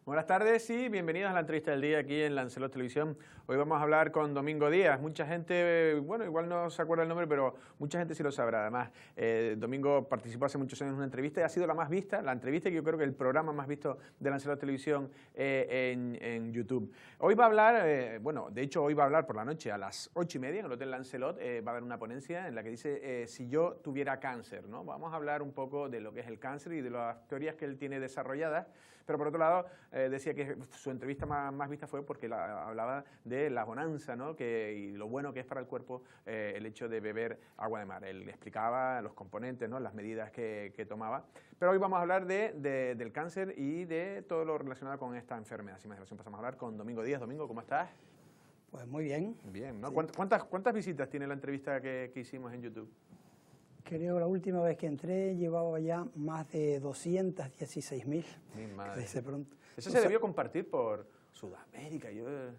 Buenas tardes y bienvenidos a la entrevista del día aquí en Lancelot Televisión. Hoy vamos a hablar con Domingo Díaz. Mucha gente, bueno, igual no se acuerda el nombre, pero mucha gente sí lo sabrá. Además, Domingo participó hace muchos años en una entrevista y ha sido la más vista, la entrevista que yo creo que el programa más visto de Lancelot Televisión en YouTube. Hoy va a hablar, bueno, de hecho hoy va a hablar por la noche a las 8:30 en el Hotel Lancelot. Va a haber una ponencia en la que dice si yo tuviera cáncer, ¿no? Vamos a hablar un poco de lo que es el cáncer y de las teorías que él tiene desarrolladas. Pero por otro lado, decía que su entrevista más vista fue porque hablaba de la bonanza, ¿no? Y lo bueno que es para el cuerpo el hecho de beber agua de mar. Él explicaba los componentes, ¿no? Las medidas que tomaba. Pero hoy vamos a hablar del cáncer y de todo lo relacionado con esta enfermedad. Sin más dilación, pasamos a hablar con Domingo Díaz. Domingo, ¿cómo estás? Pues muy bien. Bien, ¿no? Sí. ¿Cuántas visitas tiene la entrevista que hicimos en YouTube? Creo la última vez que entré llevaba ya más de 216.000. Mi madre. Dice pronto. Eso se debió compartir por Sudamérica.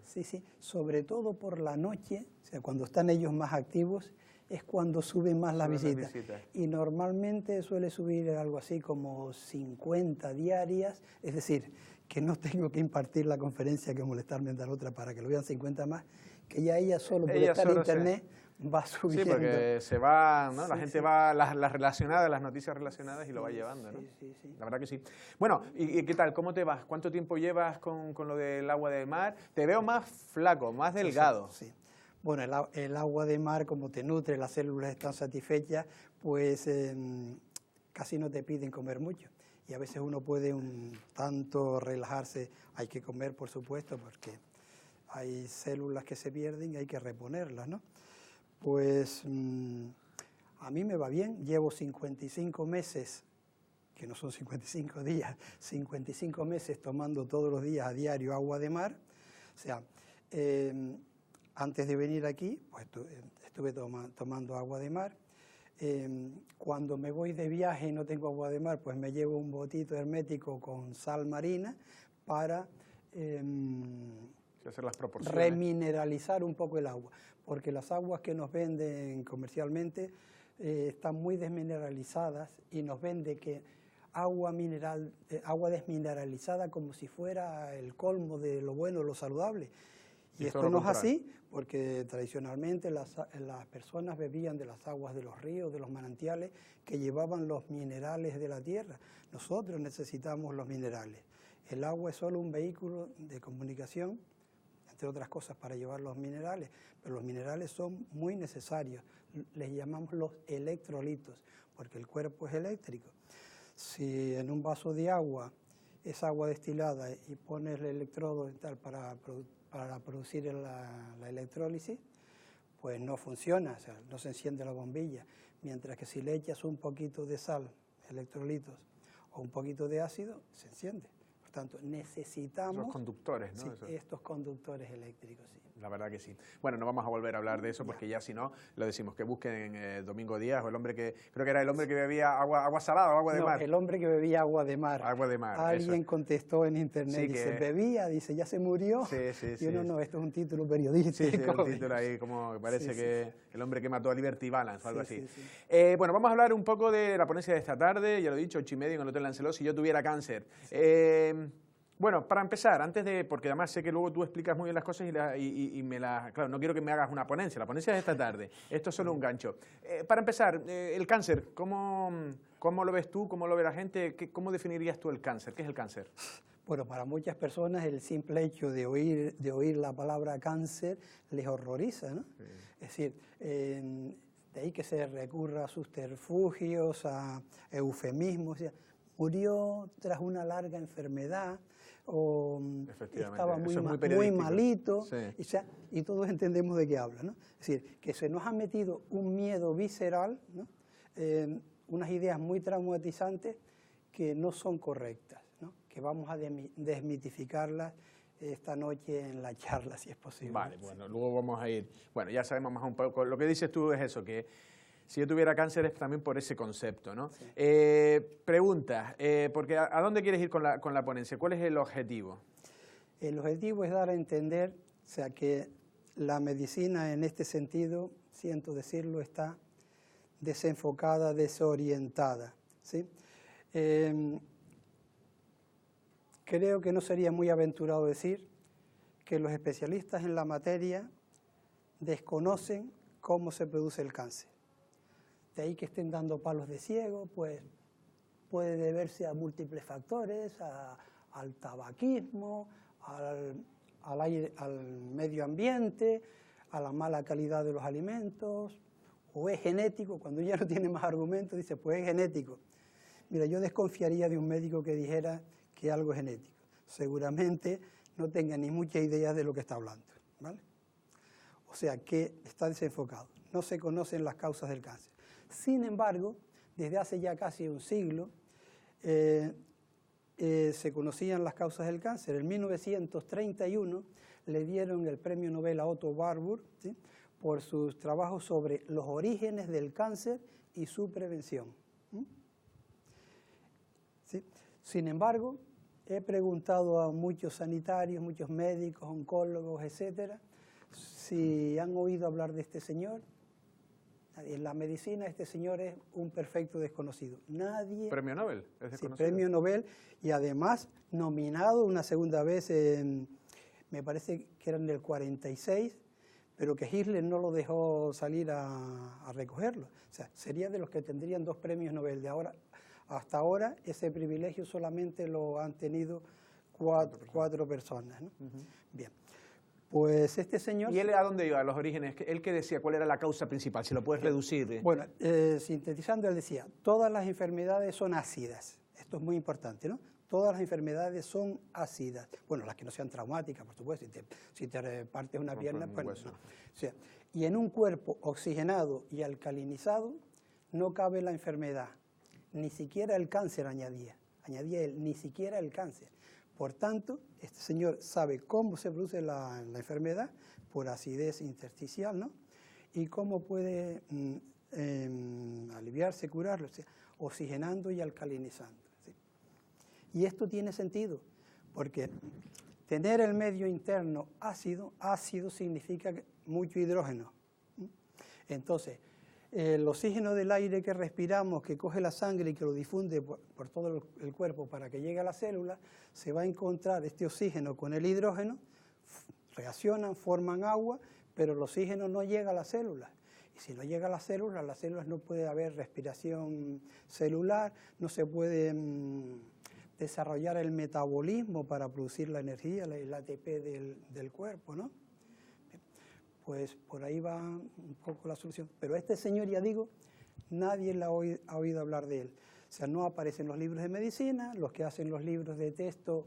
Sí, sobre todo por la noche, o sea, cuando están ellos más activos, es cuando suben más las visitas. Y normalmente suele subir algo así como 50 diarias, es decir, que no tengo que impartir la conferencia que molestarme en dar otra para que lo vean 50 más, que ya ella solo por estar en internet va subiendo. Sí, porque se va, ¿no? La gente va, las relacionadas, las noticias relacionadas y lo va llevando, ¿no? Sí. La verdad que sí. Bueno, ¿y qué tal? ¿Cómo te vas? ¿Cuánto tiempo llevas con lo del agua de mar? Te veo más flaco, más delgado. Sí. Bueno, el agua de mar, como te nutre, las células están satisfechas, pues casi no te piden comer mucho. Y a veces uno puede un tanto relajarse. Hay que comer, por supuesto, porque hay células que se pierden y hay que reponerlas, ¿no? Pues a mí me va bien. Llevo 55 meses, que no son 55 días, 55 meses tomando todos los días a diario agua de mar. O sea, antes de venir aquí, pues estuve tomando agua de mar. Cuando me voy de viaje y no tengo agua de mar, pues me llevo un botito hermético con sal marina para hacer las proporciones, remineralizar un poco el agua, porque las aguas que nos venden comercialmente están muy desmineralizadas y nos vende que agua desmineralizada como si fuera el colmo de lo bueno, lo saludable. Y esto no es así, porque tradicionalmente las personas bebían de las aguas de los ríos, de los manantiales, que llevaban los minerales de la tierra. Nosotros necesitamos los minerales. El agua es solo un vehículo de comunicación, entre otras cosas, para llevar los minerales, pero los minerales son muy necesarios. Les llamamos los electrolitos, porque el cuerpo es eléctrico. Si en un vaso de agua es agua destilada y pones el electrodo y tal para producir la electrólisis, pues no funciona, o sea, no se enciende la bombilla. Mientras que si le echas un poquito de sal, electrolitos, o un poquito de ácido, se enciende. Por tanto, necesitamos los conductores, ¿no? Sí, estos conductores eléctricos, sí. La verdad que sí. Bueno, no vamos a volver a hablar de eso porque ya si no, lo decimos, que busquen Domingo Díaz o el hombre que, creo que era el hombre que bebía agua salada o agua de mar. El hombre que bebía agua de mar. Agua de mar. Alguien contestó en internet, sí, dice, bebía, dice, ya se murió. Sí. Y uno, no, esto es un título periodístico. Sí, un título ahí como que parece que el hombre que mató a Liberty Balance o algo así. Sí. Bueno, vamos a hablar un poco de la ponencia de esta tarde, ya lo he dicho, 8:30 en el Hotel Lancelot, si yo tuviera cáncer. Sí. Bueno, para empezar, porque además sé que luego tú explicas muy bien las cosas claro, no quiero que me hagas una ponencia, la ponencia es esta tarde, esto es solo un gancho. Para empezar, el cáncer, ¿cómo lo ves tú? ¿Cómo lo ve la gente? ¿Cómo definirías tú el cáncer? ¿Qué es el cáncer? Bueno, para muchas personas el simple hecho de oír la palabra cáncer les horroriza, ¿no? Sí. Es decir, de ahí que se recurra a subterfugios, a eufemismos, o sea, murió tras una larga enfermedad, o estaba muy malito, sí. Y todos entendemos de qué habla, ¿no? Es decir, que se nos ha metido un miedo visceral, ¿no? Unas ideas muy traumatizantes que no son correctas, ¿no? Que vamos a desmitificarlas esta noche en la charla, si es posible. Vale, bueno, luego vamos a ir. Bueno, ya sabemos más un poco. Lo que dices tú es eso, que si yo tuviera cáncer es también por ese concepto, ¿no? Sí. Preguntas, porque ¿a dónde quieres ir con la ponencia? ¿Cuál es el objetivo? El objetivo es dar a entender, o sea, que la medicina en este sentido, siento decirlo, está desenfocada, desorientada, ¿sí? Creo que no sería muy aventurado decir que los especialistas en la materia desconocen cómo se produce el cáncer. De ahí que estén dando palos de ciego, pues puede deberse a múltiples factores, al tabaquismo, al medio ambiente, a la mala calidad de los alimentos, o es genético. Cuando ya no tiene más argumentos, dice, pues es genético. Mira, yo desconfiaría de un médico que dijera que algo es genético. Seguramente no tenga ni mucha idea de lo que está hablando, ¿vale? O sea, que está desenfocado. No se conocen las causas del cáncer. Sin embargo, desde hace ya casi un siglo, se conocían las causas del cáncer. En 1931 le dieron el premio Nobel a Otto Warburg, ¿sí?, por sus trabajos sobre los orígenes del cáncer y su prevención. ¿Sí? Sin embargo, he preguntado a muchos sanitarios, muchos médicos, oncólogos, etcétera, si han oído hablar de este señor. En la medicina este señor es un perfecto desconocido. Nadie... ¿Premio Nobel? ¿Es desconocido? Sí, premio Nobel, y además nominado una segunda vez, me parece que era en el 46, pero que Hitler no lo dejó salir a recogerlo. O sea, sería de los que tendrían 2 premios Nobel. Hasta ahora ese privilegio solamente lo han tenido cuatro personas, ¿no? Bien. Pues este señor... ¿Y él a dónde iba? ¿A los orígenes? ¿Él qué decía? ¿Cuál era la causa principal? Si lo puedes reducir. Bueno, sintetizando, él decía, todas las enfermedades son ácidas. Esto es muy importante, ¿no? Todas las enfermedades son ácidas. Bueno, las que no sean traumáticas, por supuesto. Si te partes una pierna, pues no. O sea, y en un cuerpo oxigenado y alcalinizado no cabe la enfermedad. Ni siquiera el cáncer, añadía él, ni siquiera el cáncer. Por tanto, este señor sabe cómo se produce la enfermedad por acidez intersticial, ¿no? Y cómo puede aliviarse, curarlo, o sea, oxigenando y alcalinizando, ¿sí? Y esto tiene sentido, porque tener el medio interno ácido significa mucho hidrógeno. Entonces, el oxígeno del aire que respiramos, que coge la sangre y que lo difunde por todo el cuerpo para que llegue a la célula, se va a encontrar este oxígeno con el hidrógeno, reaccionan, forman agua, pero el oxígeno no llega a la célula. Y si no llega a las células no puede haber respiración celular, no se puede desarrollar el metabolismo para producir la energía, el ATP del cuerpo, ¿no? Pues por ahí va un poco la solución. Pero este señor, ya digo, nadie ha oído hablar de él. O sea, no aparece en los libros de medicina, los que hacen los libros de texto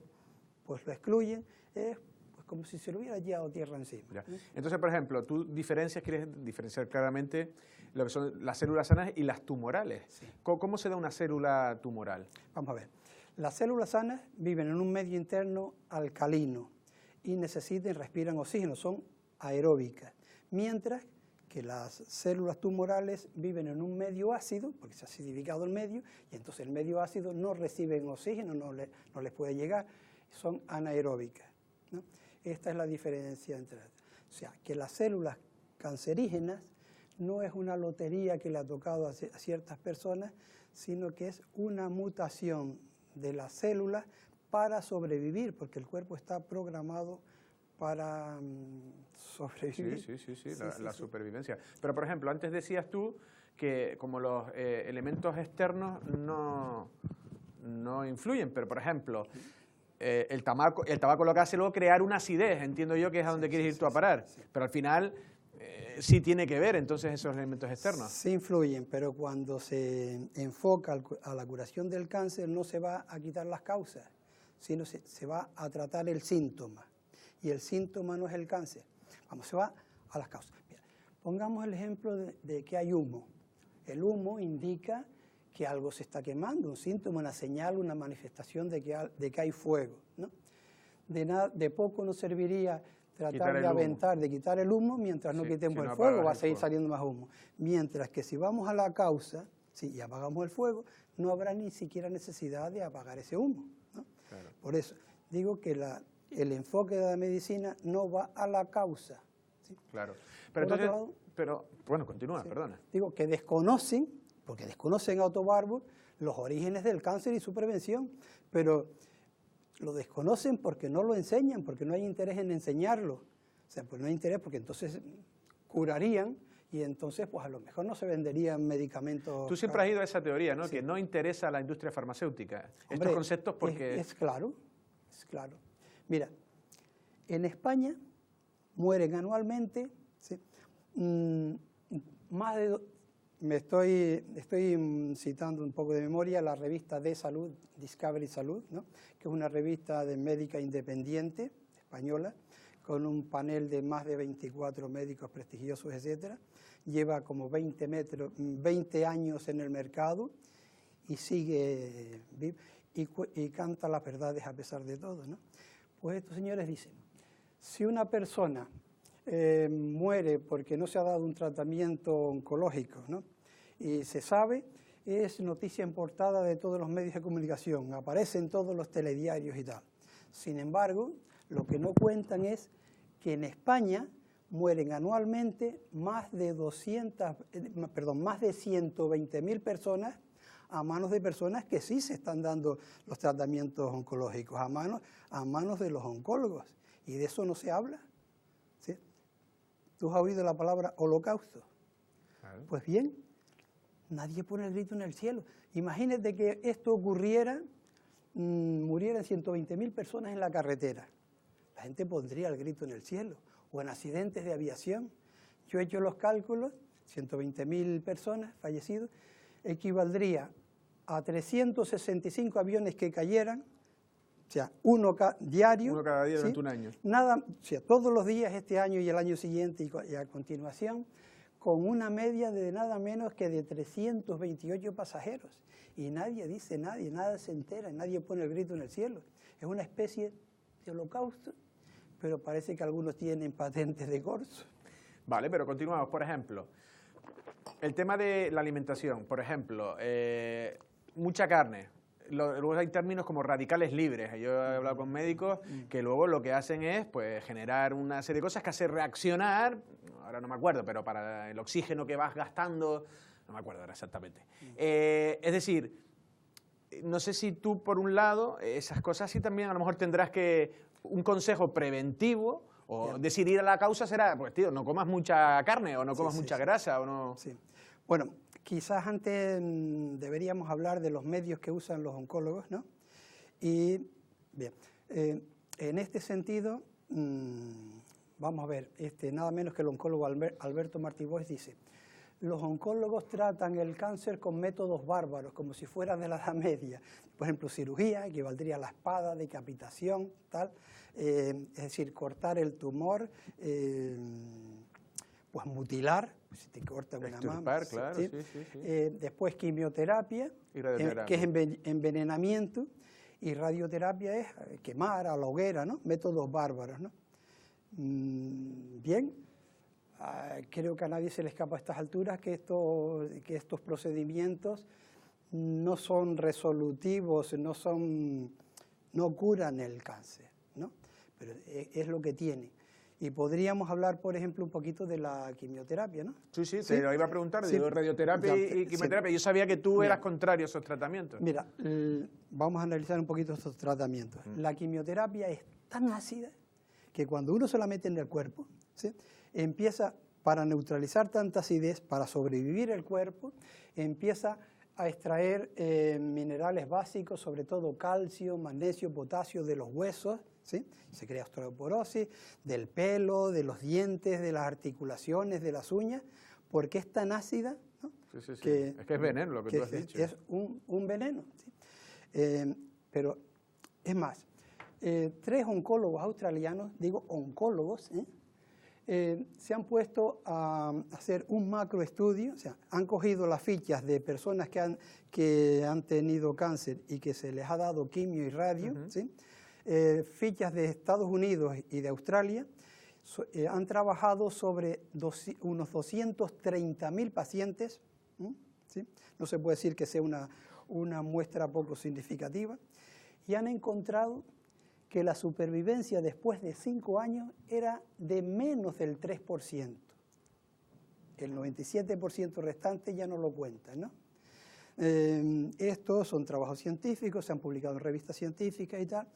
pues lo excluyen, es pues como si se le hubiera echado tierra encima. Ya. Entonces, por ejemplo, tú quieres diferenciar claramente lo que son las células sanas y las tumorales. Sí. ¿Cómo se da una célula tumoral? Vamos a ver. Las células sanas viven en un medio interno alcalino y necesitan y respiran oxígeno, son aeróbicas, mientras que las células tumorales viven en un medio ácido, porque se ha acidificado el medio, y entonces el medio ácido no reciben oxígeno, no les puede llegar, son anaeróbicas, ¿no? Esta es la diferencia entre ellas. O sea, que las células cancerígenas no es una lotería que le ha tocado a ciertas personas, sino que es una mutación de las células para sobrevivir, porque el cuerpo está programado para sobrevivir. Sí, la supervivencia. Pero, por ejemplo, antes decías tú que como los elementos externos no influyen, pero, por ejemplo, el tabaco lo que hace luego crear una acidez, entiendo yo que es a donde quieres ir tú a parar, pero al final sí tiene que ver entonces esos elementos externos. Sí influyen, pero cuando se enfoca a la curación del cáncer no se va a quitar las causas, sino se va a tratar el síntoma. Y el síntoma no es el cáncer. Vamos, se va a las causas. Mira, pongamos el ejemplo de que hay humo. El humo indica que algo se está quemando, un síntoma, una señal, una manifestación de que hay fuego, ¿no? De poco nos serviría tratar de aventar, de quitar el humo mientras no quitemos el fuego, va a seguir saliendo más humo. Mientras que si vamos a la causa, y apagamos el fuego, no habrá ni siquiera necesidad de apagar ese humo, ¿no? Claro. Por eso digo que el enfoque de la medicina no va a la causa, ¿sí? Claro. Pero entonces, bueno, continúa, sí. Perdona. Digo que desconocen, porque desconocen a Otto Warburg, los orígenes del cáncer y su prevención, pero Lo desconocen porque no lo enseñan, porque no hay interés en enseñarlo. O sea, pues no hay interés porque entonces curarían y entonces pues a lo mejor no se venderían medicamentos. Tú siempre has ido a esa teoría, ¿no? Sí. Que no interesa a la industria farmacéutica. Hombre, estos conceptos porque... Es claro, es claro. Mira, en España mueren anualmente, ¿sí? Más de... Estoy citando un poco de memoria la revista de salud, Discovery Salud, ¿no? Que es una revista de médica independiente española, con un panel de más de 24 médicos prestigiosos, etcétera. Lleva como 20 años en el mercado y sigue vivo y canta las verdades a pesar de todo, ¿no? Pues estos señores dicen, si una persona muere porque no se ha dado un tratamiento oncológico, ¿no? Y se sabe, es noticia en portada de todos los medios de comunicación, aparece en todos los telediarios y tal. Sin embargo, lo que no cuentan es que en España mueren anualmente más de 120.000 personas a manos de personas que sí se están dando los tratamientos oncológicos, a manos de los oncólogos. Y de eso no se habla. ¿Sí? ¿Tú has oído la palabra holocausto? Claro. Pues bien, nadie pone el grito en el cielo. Imagínate que esto ocurriera, murieran 120.000 personas en la carretera. La gente pondría el grito en el cielo, o en accidentes de aviación. Yo he hecho los cálculos, 120.000 personas fallecidos, equivaldría a 365 aviones que cayeran, o sea, uno diario. Uno cada día durante un año. Nada, o sea, todos los días este año y el año siguiente y a continuación, con una media de nada menos que de 328 pasajeros. Y nadie dice nada se entera, nadie pone el grito en el cielo. Es una especie de holocausto, pero parece que algunos tienen patentes de corso. Vale, pero continuamos. Por ejemplo, el tema de la alimentación, por ejemplo, mucha carne. Luego hay términos como radicales libres. Yo he hablado con médicos que luego lo que hacen es pues, generar una serie de cosas que hace reaccionar, ahora no me acuerdo, pero para el oxígeno que vas gastando, no me acuerdo ahora exactamente. Es decir, no sé si tú, por un lado, esas cosas sí también a lo mejor tendrás que, un consejo preventivo, o decir ir a la causa será, pues tío, no comas mucha carne, o no comas mucha grasa, o no... Sí. Bueno, quizás antes deberíamos hablar de los medios que usan los oncólogos, ¿no? Y, bien, en este sentido, vamos a ver, nada menos que el oncólogo Alberto Martí Boix dice, los oncólogos tratan el cáncer con métodos bárbaros, como si fuera de la Edad Media. Por ejemplo, cirugía, equivaldría a la espada, decapitación, tal. Es decir, cortar el tumor, pues mutilar, si te cortan una mama. Claro, ¿sí? Sí. Después quimioterapia, que es envenenamiento, y radioterapia es quemar a la hoguera, ¿no? Métodos bárbaros, ¿no? Bien. Creo que a nadie se le escapa a estas alturas que estos procedimientos no son resolutivos, no curan el cáncer, ¿no? Pero es lo que tiene. Y podríamos hablar, por ejemplo, un poquito de la quimioterapia, ¿no? Sí, te lo iba a preguntar, digo, radioterapia y quimioterapia. Sí. Yo sabía que tú eras contrario a esos tratamientos. Mira, vamos a analizar un poquito estos tratamientos. La quimioterapia es tan ácida que cuando uno se la mete en el cuerpo, ¿sí? Empieza, para neutralizar tanta acidez, para sobrevivir el cuerpo, empieza a extraer minerales básicos, sobre todo calcio, magnesio, potasio de los huesos, ¿sí? Se crea osteoporosis, del pelo, de los dientes, de las articulaciones, de las uñas, porque es tan ácida, ¿no? Sí. Es que es veneno lo que tú has dicho. Es un veneno, ¿sí? Pero es más, 3 oncólogos australianos, digo oncólogos, se han puesto a hacer un macroestudio, o sea, han cogido las fichas de personas que han tenido cáncer y que se les ha dado quimio y radio, ¿sí? Fichas de Estados Unidos y de Australia, han trabajado sobre unos 230.000 pacientes, ¿sí? No se puede decir que sea una muestra poco significativa, y han encontrado que la supervivencia después de 5 años era de menos del 3%. El 97% restante ya no lo cuentan, ¿no? Estos son trabajos científicos, se han publicado en revistas científicas y tal,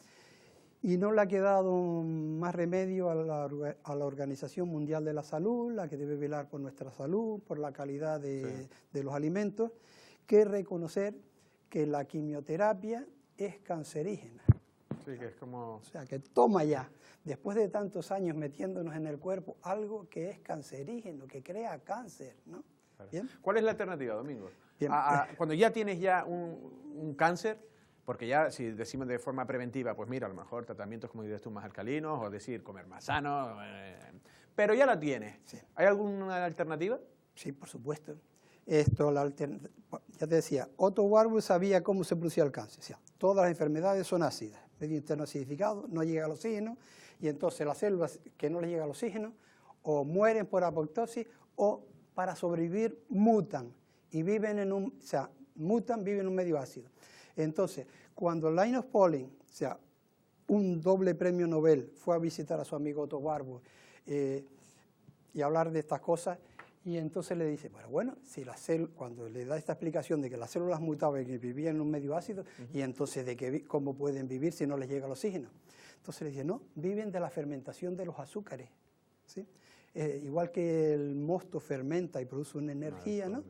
Y no le ha quedado más remedio a la Organización Mundial de la Salud, la que debe velar por nuestra salud, por la calidad de los alimentos, que reconocer que la quimioterapia es cancerígena. Sí, que es como... O sea, que toma ya, después de tantos años metiéndonos en el cuerpo, algo que es cancerígeno, que crea cáncer, ¿no? Claro. ¿Bien? ¿Cuál es la alternativa, Domingo? Bien. Cuando ya tienes ya un cáncer... Porque ya, si decimos de forma preventiva, pues mira, a lo mejor tratamientos, como dices tú, más alcalinos, o decir, comer más sano, pero ya la tienes. Sí. ¿Hay alguna alternativa? Sí, por supuesto. Ya te decía, Otto Warburg sabía cómo se producía el cáncer. O sea, todas las enfermedades son ácidas, medio interno acidificado, no llega al oxígeno, y entonces las células que no les llega al oxígeno o mueren por apoptosis o para sobrevivir mutan y viven en un, o sea, mutan, viven en un medio ácido. Entonces, cuando Linus Pauling, o sea, un doble premio Nobel, fue a visitar a su amigo Otto Warburg y hablar de estas cosas, y entonces le dice, bueno, si cuando le da esta explicación de que las células mutaban y vivían en un medio ácido, y entonces de que cómo pueden vivir si no les llega el oxígeno. Entonces le dice, no, viven de la fermentación de los azúcares, ¿sí? Igual que el mosto fermenta y produce una energía, ¿no?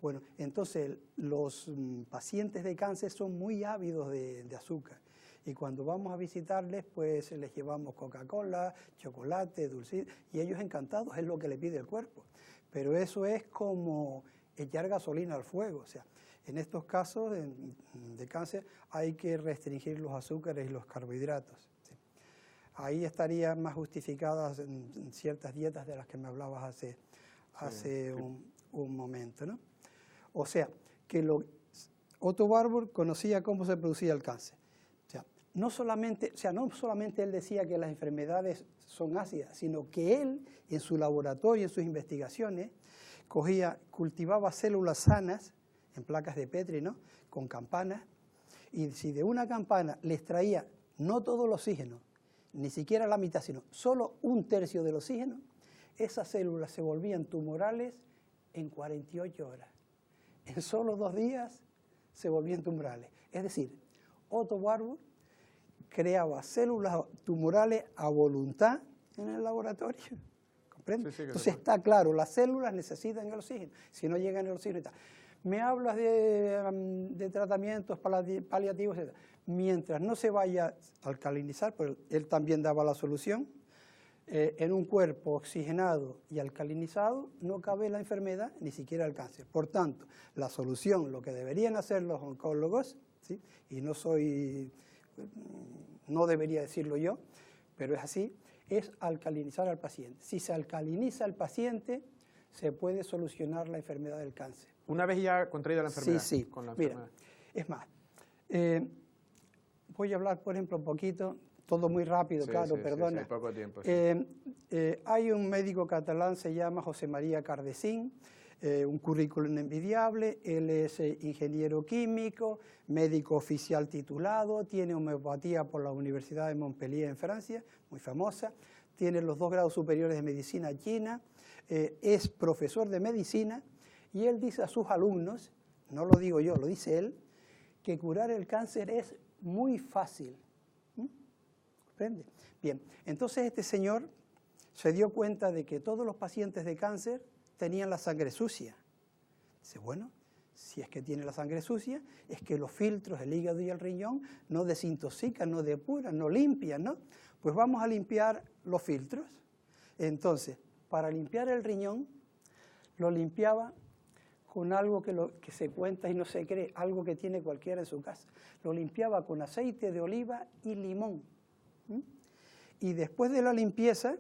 Bueno, entonces los pacientes de cáncer son muy ávidos de azúcar y cuando vamos a visitarles pues les llevamos Coca-Cola, chocolate, dulce y ellos encantados, es lo que le pide el cuerpo. Pero eso es como echar gasolina al fuego, o sea, en estos casos de cáncer hay que restringir los azúcares y los carbohidratos. ¿Sí? Ahí estarían más justificadas en ciertas dietas de las que me hablabas hace un momento, ¿no? O sea, que Otto Warburg conocía cómo se producía el cáncer. O sea, no solamente él decía que las enfermedades son ácidas, sino que él, en su laboratorio, en sus investigaciones, cultivaba células sanas en placas de Petri, ¿no? Con campanas, y si de una campana le extraía no todo el oxígeno, ni siquiera la mitad, sino solo 1/3 del oxígeno, esas células se volvían tumorales en 48 horas. En solo 2 días se volvían tumorales. Es decir, Otto Warburg creaba células tumorales a voluntad en el laboratorio. ¿Comprende? Sí, entonces está claro, las células necesitan el oxígeno. Si no llegan el oxígeno, está. Me hablas de tratamientos paliativos, etc. Mientras no se vaya a alcalinizar, pues él también daba la solución, en un cuerpo oxigenado y alcalinizado no cabe la enfermedad, ni siquiera el cáncer. Por tanto, la solución, lo que deberían hacer los oncólogos, ¿sí? Y no debería decirlo yo, pero es así, es alcalinizar al paciente. Si se alcaliniza al paciente, se puede solucionar la enfermedad del cáncer. Una vez ya contraída la enfermedad. Sí, con la enfermedad. Mira, es más, voy a hablar, por ejemplo, un poquito. Todo muy rápido, claro, perdona. Sí, poco tiempo. Hay un médico catalán, se llama José María Cardesín, un currículum envidiable, él es ingeniero químico, médico oficial titulado, tiene homeopatía por la Universidad de Montpellier en Francia, muy famosa, tiene los 2 grados superiores de medicina china, es profesor de medicina y él dice a sus alumnos, no lo digo yo, lo dice él, que curar el cáncer es muy fácil. Bien, entonces este señor se dio cuenta de que todos los pacientes de cáncer tenían la sangre sucia. Dice, bueno, si es que tiene la sangre sucia, es que los filtros, el hígado y el riñón no desintoxican, no depuran, no limpian, ¿no? Pues vamos a limpiar los filtros. Entonces, para limpiar el riñón, lo limpiaba con algo que se cuenta y no se cree, algo que tiene cualquiera en su casa. Lo limpiaba con aceite de oliva y limón. Y después de la limpieza,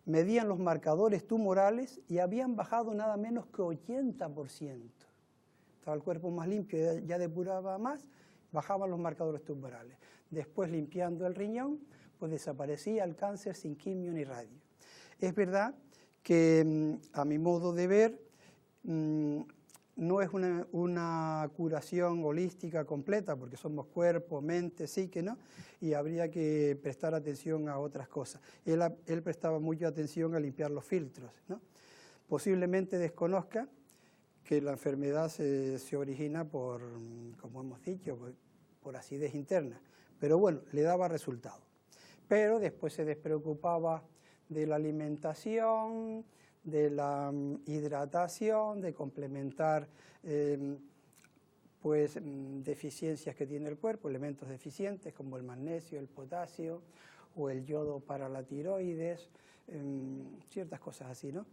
medían los marcadores tumorales y habían bajado nada menos que 80%. Estaba el cuerpo más limpio, ya depuraba más, bajaban los marcadores tumorales. Después, limpiando el riñón, pues desaparecía el cáncer sin quimio ni radio. Es verdad que, a mi modo de ver, no es una curación holística completa, porque somos cuerpo, mente, psique, ¿no? Y habría que prestar atención a otras cosas. Él prestaba mucha atención a limpiar los filtros, ¿no? Posiblemente desconozca que la enfermedad se origina como hemos dicho, por acidez interna. Pero bueno, le daba resultado. pero después se despreocupaba de la alimentación, de la hidratación, de complementar deficiencias que tiene el cuerpo, elementos deficientes como el magnesio, el potasio o el yodo para la tiroides, ciertas cosas así, ¿no?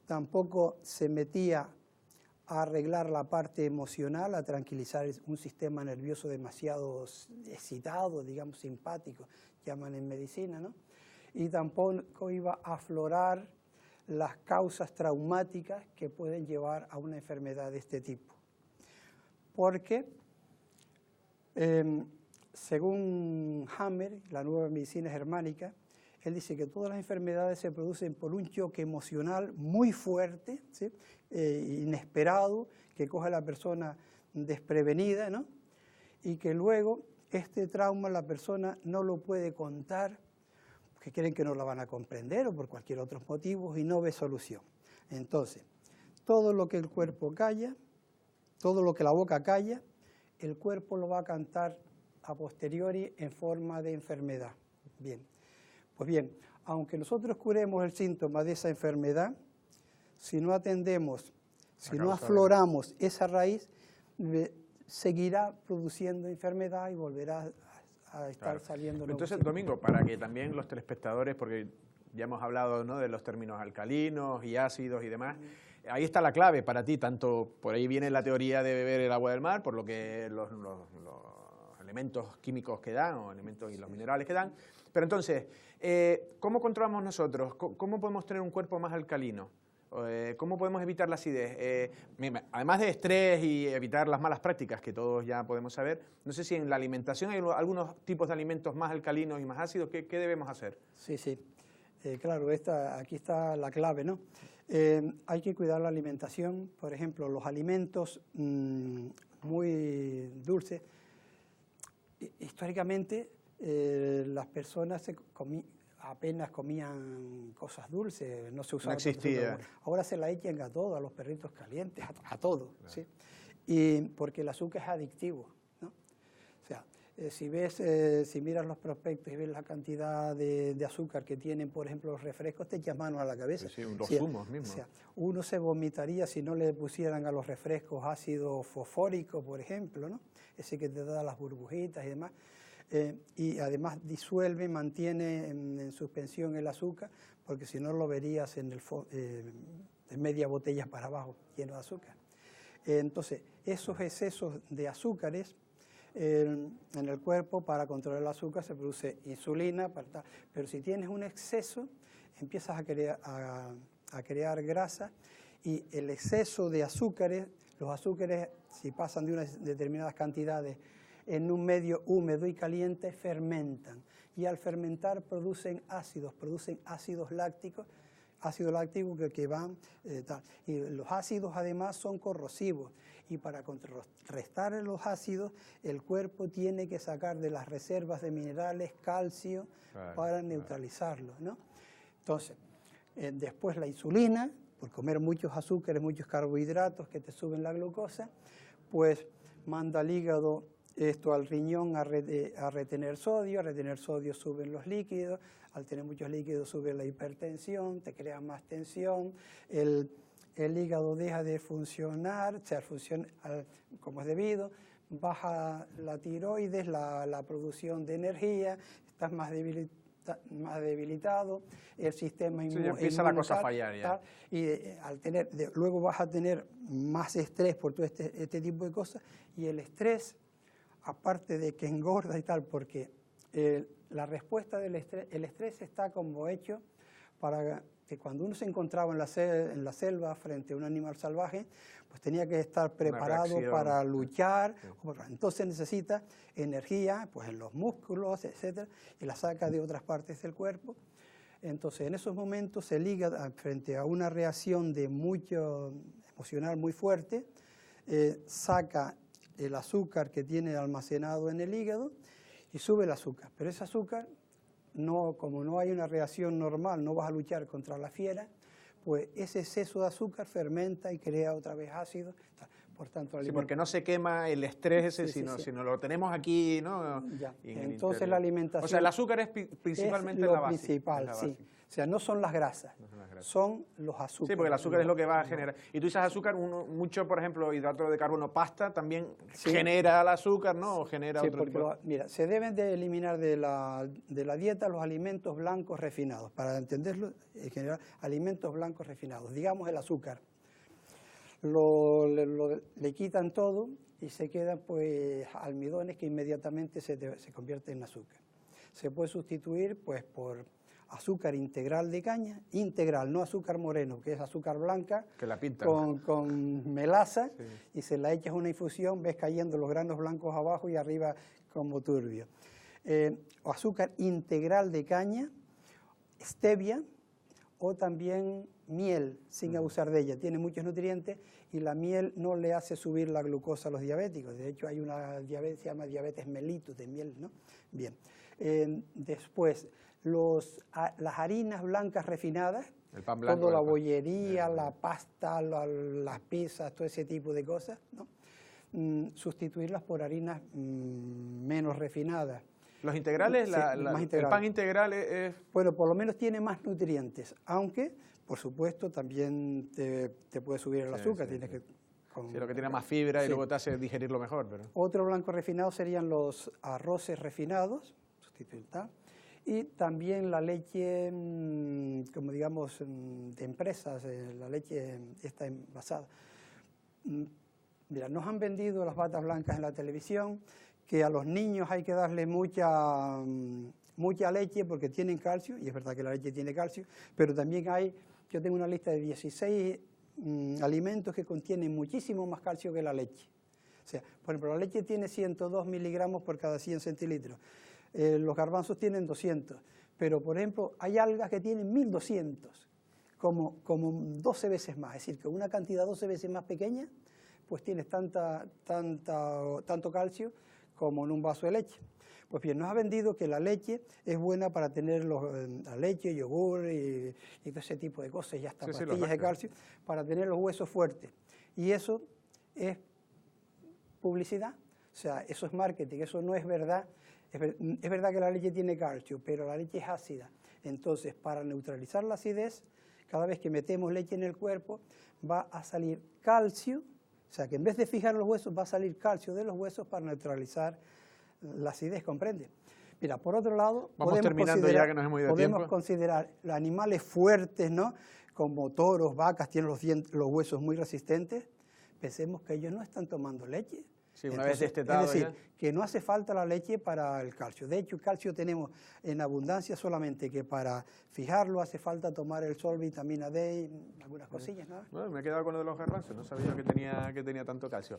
Tampoco se metía a arreglar la parte emocional, a tranquilizar un sistema nervioso demasiado excitado, digamos simpático, llaman en medicina, ¿no? Y tampoco iba a aflorar las causas traumáticas que pueden llevar a una enfermedad de este tipo. Porque, según Hammer, la nueva medicina germánica, él dice que todas las enfermedades se producen por un choque emocional muy fuerte, ¿sí? Inesperado, que coge a la persona desprevenida, ¿no? Y que luego este trauma la persona no lo puede contar porque creen que no lo van a comprender o por cualquier otro motivo y no ve solución. Entonces, todo lo que el cuerpo calla, todo lo que la boca calla, el cuerpo lo va a cantar a posteriori en forma de enfermedad. Bien. Pues bien, aunque nosotros curemos el síntoma de esa enfermedad, si no atendemos, si no afloramos esa raíz, seguirá produciendo enfermedad y volverá a estar saliendo. Entonces, Domingo, para que también los telespectadores, porque ya hemos hablado, ¿no?, de los términos alcalinos y ácidos y demás, ahí está la clave para ti, tanto por ahí viene la teoría de beber el agua del mar, por lo que los elementos químicos que dan, o elementos y los minerales que dan, pero entonces, ¿cómo controlamos nosotros? ¿Cómo podemos tener un cuerpo más alcalino? ¿Cómo podemos evitar la acidez? Además de estrés y evitar las malas prácticas que todos ya podemos saber, no sé si en la alimentación hay algunos tipos de alimentos más alcalinos y más ácidos. ¿Qué debemos hacer? Sí, sí. Claro, aquí está la clave, ¿no? Hay que cuidar la alimentación. Por ejemplo, los alimentos muy dulces. Históricamente, las personas apenas comían cosas dulces, no se usaba. No existía. Ahora se la echan a todo, a los perritos calientes, a todo, claro. ¿Sí? Y porque el azúcar es adictivo, ¿no? O sea, si miras los prospectos y ves la cantidad de azúcar que tienen, por ejemplo, los refrescos, te echan mano a la cabeza. Sí, los zumos mismos. O sea, uno se vomitaría si no le pusieran a los refrescos ácido fosfórico, por ejemplo, ¿no? Ese que te da las burbujitas y demás. Y además disuelve, mantiene en suspensión el azúcar, porque si no lo verías en media botella para abajo, lleno de azúcar. Entonces, esos excesos de azúcares en el cuerpo, para controlar el azúcar se produce insulina, pero si tienes un exceso, empiezas a crear grasa, y el exceso de azúcares, los azúcares, si pasan de unas determinadas cantidades en un medio húmedo y caliente, fermentan, y al fermentar producen ácidos lácticos que van tal. Y los ácidos además son corrosivos, y para contrarrestar los ácidos el cuerpo tiene que sacar de las reservas de minerales calcio para neutralizarlo, ¿no? Entonces, después la insulina, por comer muchos azúcares, muchos carbohidratos que te suben la glucosa, pues manda al hígado esto al riñón a retener sodio suben los líquidos, al tener muchos líquidos sube la hipertensión, te crea más tensión, el hígado deja de funcionar, o sea, funciona como es debido, baja la tiroides, la producción de energía, estás más debilitado, el sistema inmunitario. Sí, empieza la cosa a fallar ya. Y luego vas a tener más estrés por todo este tipo de cosas, y el estrés, aparte de que engorda y tal, porque la respuesta del estrés, el estrés está como hecho para que cuando uno se encontraba en la selva frente a un animal salvaje, pues tenía que estar preparado para luchar. Entonces necesita energía, pues en los músculos, etcétera, y la saca de otras partes del cuerpo. Entonces en esos momentos el hígado, frente a una reacción emocional muy fuerte, saca el azúcar que tiene almacenado en el hígado y sube el azúcar. Pero ese azúcar, como no hay una reacción normal, no vas a luchar contra la fiera, pues ese exceso de azúcar fermenta y crea otra vez ácido. por tanto Sí, porque no se quema el estrés ese, sino lo tenemos aquí, ¿no? Ya. Entonces la alimentación... O sea, el azúcar es principalmente es la base. principal, sí. O sea, no son las grasas, son los azúcares. Sí, porque el azúcar es lo que va a generar. Y tú dices azúcar, mucho, por ejemplo, hidrato de carbono, pasta, también genera el azúcar, ¿no? O genera otro tipo. Mira, se deben de eliminar de la dieta los alimentos blancos refinados. Para entenderlo, en general, alimentos blancos refinados. Digamos el azúcar. Le quitan todo y se quedan pues almidones que inmediatamente se convierten en azúcar. Se puede sustituir pues por azúcar integral de caña, integral, no azúcar moreno, que es azúcar blanca, que la pintan con melaza, y se la echas una infusión, ves cayendo los granos blancos abajo y arriba como turbio. O azúcar integral de caña, stevia, o también miel, sin abusar de ella. Tiene muchos nutrientes y la miel no le hace subir la glucosa a los diabéticos. De hecho, hay una diabetes, se llama diabetes mellitus de miel, ¿no? Bien. Después, las harinas blancas refinadas, el pan blanco, toda la bollería, la pasta, las pizzas, todo ese tipo de cosas, ¿no? Sustituirlas por harinas menos refinadas. Los integrales, el pan integral es... Bueno, por lo menos tiene más nutrientes, aunque, por supuesto, también te puede subir el azúcar. Tienes que... lo que tiene más fibra y luego te hace digerirlo mejor. Pero... Otro blanco refinado serían los arroces refinados, y también la leche, como digamos, de empresas, la leche esta envasada. Mira, nos han vendido las batas blancas en la televisión, que a los niños hay que darle mucha leche porque tienen calcio, y es verdad que la leche tiene calcio, pero también yo tengo una lista de 16 alimentos que contienen muchísimo más calcio que la leche. O sea, por ejemplo, la leche tiene 102 miligramos por cada 100 centilitros, los garbanzos tienen 200, pero por ejemplo hay algas que tienen 1200, como 12 veces más, es decir, que una cantidad 12 veces más pequeña, pues tienes tanto calcio como en un vaso de leche. Pues bien, nos ha vendido que la leche es buena para tener la leche, yogur y todo ese tipo de cosas, y hasta pastillas de calcio, para tener los huesos fuertes. Y eso es publicidad, o sea, eso es marketing, eso no es verdad. Es verdad que la leche tiene calcio, pero la leche es ácida. Entonces, para neutralizar la acidez, cada vez que metemos leche en el cuerpo, va a salir calcio, o sea, que en vez de fijar los huesos, va a salir calcio de los huesos para neutralizar la acidez, ¿comprende? Mira, por otro lado, podemos considerar los animales fuertes, ¿no? Como toros, vacas, tienen los huesos muy resistentes. Pensemos que ellos no están tomando leche. Sí, una vez destetado. Es decir, que no hace falta la leche para el calcio. De hecho, el calcio tenemos en abundancia, solamente que para fijarlo hace falta tomar el sol, vitamina D y algunas cosillas, ¿no? Bueno, me he quedado con lo de los garbanzos, no sabía que tenía tanto calcio.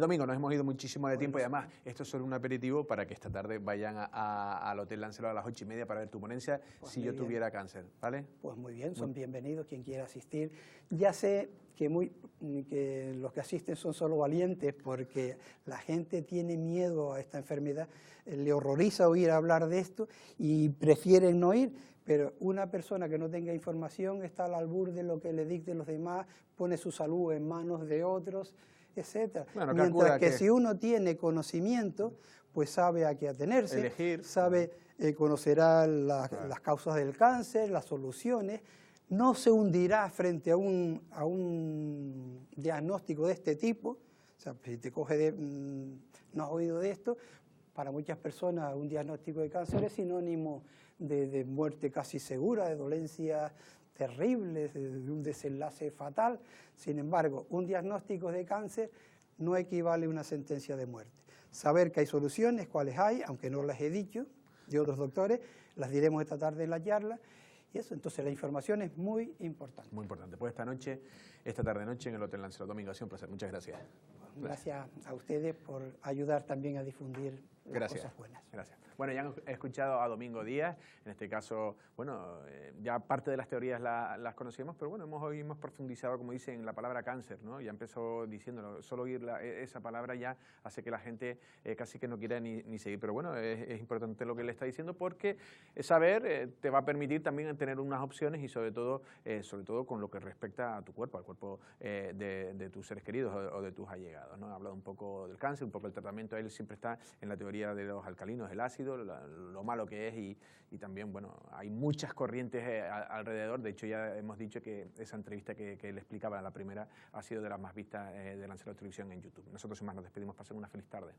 Domingo, nos hemos ido muchísimo de tiempo y además esto es solo un aperitivo para que esta tarde vayan al Hotel Lancelot a las 8:30 para ver tu ponencia, pues si yo tuviera cáncer, ¿vale? Pues muy bien, son bienvenidos quien quiera asistir. Ya sé que los que asisten son solo valientes, porque la gente tiene miedo a esta enfermedad, le horroriza oír hablar de esto y prefieren no ir, pero una persona que no tenga información está al albur de lo que le dicten los demás, pone su salud en manos de otros, etc. Bueno, mientras que si uno tiene conocimiento, pues sabe a qué atenerse, elegir, conocerá las causas del cáncer, las soluciones. No se hundirá frente a un diagnóstico de este tipo. O sea, si te coge no has oído de esto, para muchas personas un diagnóstico de cáncer es sinónimo de muerte casi segura, de dolencias terribles, de un desenlace fatal. Sin embargo, un diagnóstico de cáncer no equivale a una sentencia de muerte. Saber que hay soluciones, cuáles hay, aunque no las he dicho, de otros doctores, las diremos esta tarde en la charla. Y eso, entonces la información es muy importante. Muy importante. Pues esta tarde-noche en el Hotel Lancelot. Domingo, ha sido un placer. Muchas gracias. Gracias a ustedes por ayudar también a difundir las cosas buenas. Gracias. Bueno, ya han escuchado a Domingo Díaz, en este caso, bueno, ya parte de las teorías las conocíamos, pero bueno, hoy hemos profundizado, como dicen, en la palabra cáncer, ¿no? Ya empezó diciéndolo, solo oír esa palabra ya hace que la gente casi que no quiera ni seguir, pero bueno, es importante lo que le está diciendo porque saber te va a permitir también tener unas opciones y sobre todo con lo que respecta a tu cuerpo, al cuerpo de tus seres queridos o de tus allegados, ¿no? Ha hablado un poco del cáncer, un poco del tratamiento, él siempre está en la teoría de los alcalinos, el ácido, lo malo que es y también, bueno, hay muchas corrientes alrededor. De hecho, ya hemos dicho que esa entrevista que le explicaba, la primera, ha sido de las más vistas de Lancelot Televisión en YouTube. Nosotros sin más nos despedimos, pasen una feliz tarde.